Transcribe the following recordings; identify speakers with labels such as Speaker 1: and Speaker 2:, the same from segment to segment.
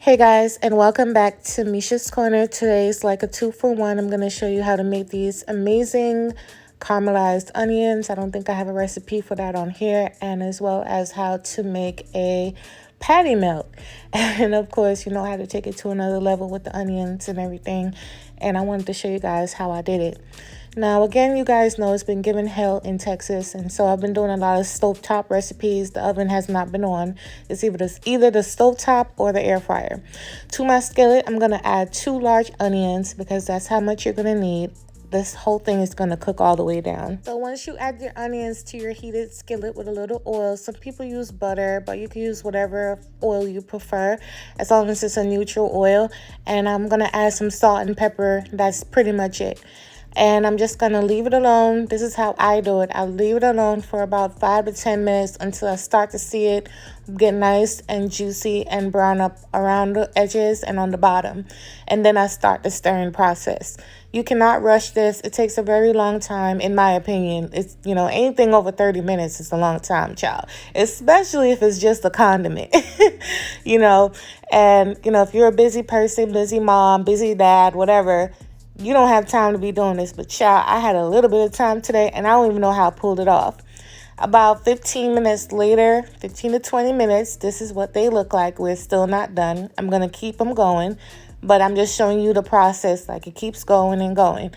Speaker 1: Hey guys, and welcome back to Misha's Corner. Today's like a 2-for-1. I'm going to show you how to make these amazing caramelized onions. I don't think I have a recipe for that on here, and as well as how to make a patty melt. And of course, you know how to take it to another level with the onions and everything. And I wanted to show you guys how I did it. Now, again, you guys know it's been given hell in Texas, and so I've been doing a lot of stovetop recipes. The oven has not been on. It's either the stovetop or the air fryer. To my skillet, I'm going to add 2 large onions because that's how much you're going to need. This whole thing is going to cook all the way down. So once you add your onions to your heated skillet with a little oil, some people use butter, but you can use whatever oil you prefer as long as it's a neutral oil. And I'm going to add some salt and pepper. That's pretty much it. And I'm just going to leave it alone. This is how I do it. I'll leave it alone for about 5 to 10 minutes until I start to see it get nice and juicy and brown up around the edges and on the bottom. And then I start the stirring process. You cannot rush this. It takes a very long time, in my opinion. It's, anything over 30 minutes is a long time, child. Especially if it's just a condiment, And, if you're a busy person, busy mom, busy dad, whatever, you don't have time to be doing this. But child, I had a little bit of time today, and I don't even know how I pulled it off. About 15 minutes later, 15 to 20 minutes, this is what they look like. We're still not done. I'm going to keep them going, but I'm just showing you the process. Like, it keeps going and going.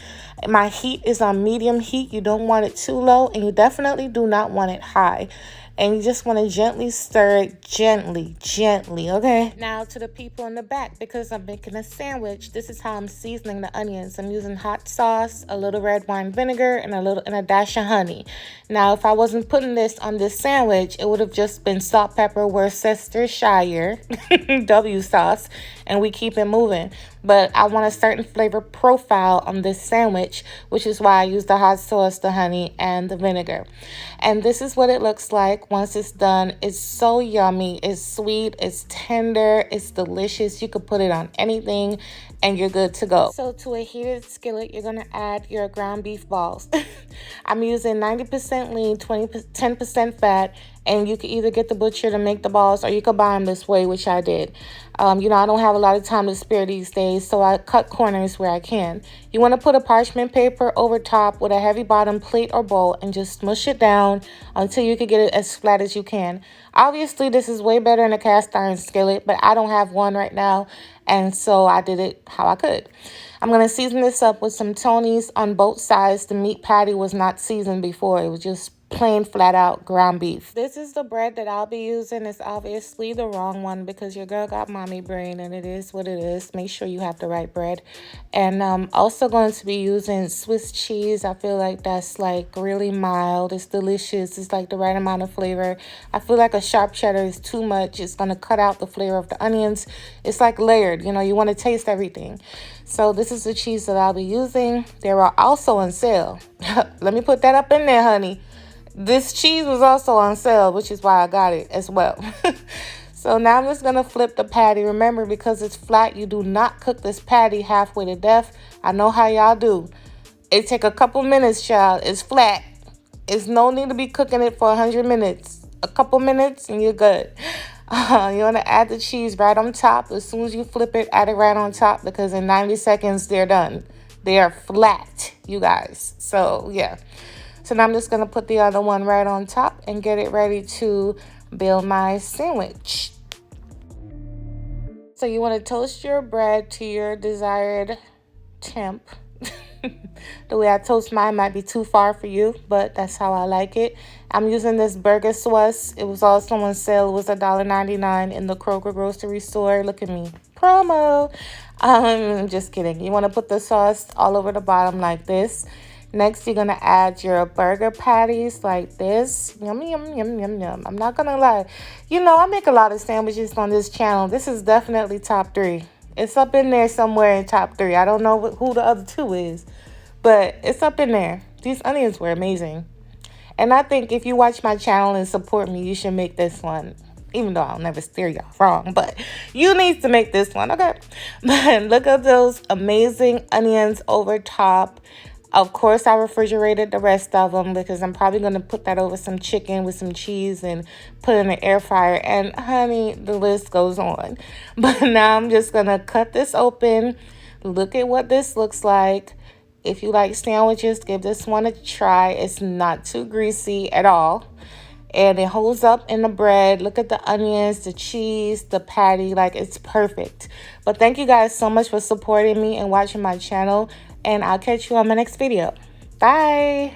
Speaker 1: My heat is on medium heat. You don't want it too low, and you definitely do not want it high. And you just want to gently stir it, gently, okay? Now to the people in the back, because I'm making a sandwich, this is how I'm seasoning the onions. I'm using hot sauce, a little red wine vinegar, and a dash of honey. Now, if I wasn't putting this on this sandwich, it would have just been salt, pepper, Worcestershire, W sauce, and we keep it moving. But I want a certain flavor profile on this sandwich, which is why I use the hot sauce, the honey, and the vinegar. And this is what it looks like once it's done. It's so yummy. It's sweet. It's tender. It's delicious. You could put it on anything, and you're good to go. So to a heated skillet, you're going to add your ground beef balls. I'm using 90% lean, 10% fat, and you can either get the butcher to make the balls or you can buy them this way, which I did. I don't have a lot of time to spare these days, so I cut corners where I can. You want to put a parchment paper over top with a heavy bottom plate or bowl and just smush it down until you can get it as flat as you can. Obviously, this is way better in a cast iron skillet, but I don't have one right now, and so I did it how I could. I'm going to season this up with some Tony's on both sides. The meat patty was not seasoned before. It was just plain flat out ground beef. This is the bread that I'll be using. It's obviously the wrong one because your girl got mommy brain, and it is what it is. Make sure you have the right bread. And I'm also going to be using Swiss cheese. I feel like that's like really mild. It's delicious. It's like the right amount of flavor. I feel like a sharp cheddar is too much. It's going to cut out the flavor of the onions. It's like layered. You want to taste everything. So this is the cheese that I'll be using. They are also on sale. Let me put that up in there, honey. This cheese was also on sale, which is why I got it as well. So now I'm just going to flip the patty. Remember, because it's flat, you do not cook this patty halfway to death. I know how y'all do. It take a couple minutes, child. It's flat. It's no need to be cooking it for 100 minutes. A couple minutes and you're good. You want to add the cheese right on top. As soon as you flip it, add it right on top because in 90 seconds, they're done. They are flat, you guys. So, yeah. So now I'm just going to put the other one right on top and get it ready to build my sandwich. So you want to toast your bread to your desired temp. The way I toast mine might be too far for you, but that's how I like it. I'm using this burger sauce. It was also on sale. It was $1.99 in the Kroger grocery store. Look at me. Promo. Just kidding. You want to put the sauce all over the bottom like this. Next, you're going to add your burger patties like this. Yum, yum, yum, yum, yum. I'm not going to lie. I make a lot of sandwiches on this channel. This is definitely top 3. It's up in there somewhere in top 3. I don't know who the other 2 is, but it's up in there. These onions were amazing. And I think if you watch my channel and support me, you should make this one. Even though I'll never steer y'all wrong, but you need to make this one, okay? But look at those amazing onions over top. Of course, I refrigerated the rest of them because I'm probably going to put that over some chicken with some cheese and put it in the air fryer. And honey, the list goes on. But now I'm just going to cut this open. Look at what this looks like. If you like sandwiches, give this one a try. It's not too greasy at all. And it holds up in the bread. Look at the onions, the cheese, the patty. Like, it's perfect. But thank you guys so much for supporting me and watching my channel. And I'll catch you on my next video. Bye.